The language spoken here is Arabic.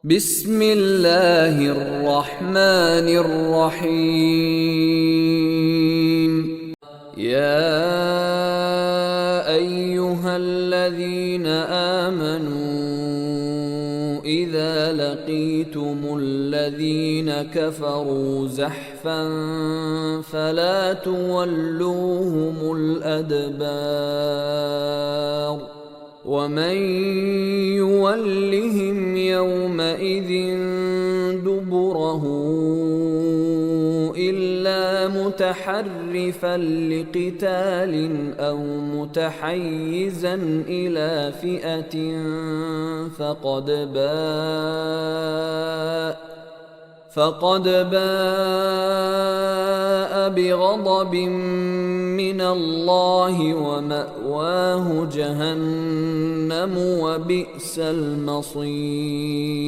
بسم الله الرحمن الرحيم. يا أيها الذين آمنوا إذا لقيتم الذين كفروا زحفا فلا تولوهم الأدبار ومن يولهم يومئذ دبره إلا متحرفا لقتال أو متحيزا إلى فئة فقد باء بغضب من الله ومأواه جهنم وبئس المصير.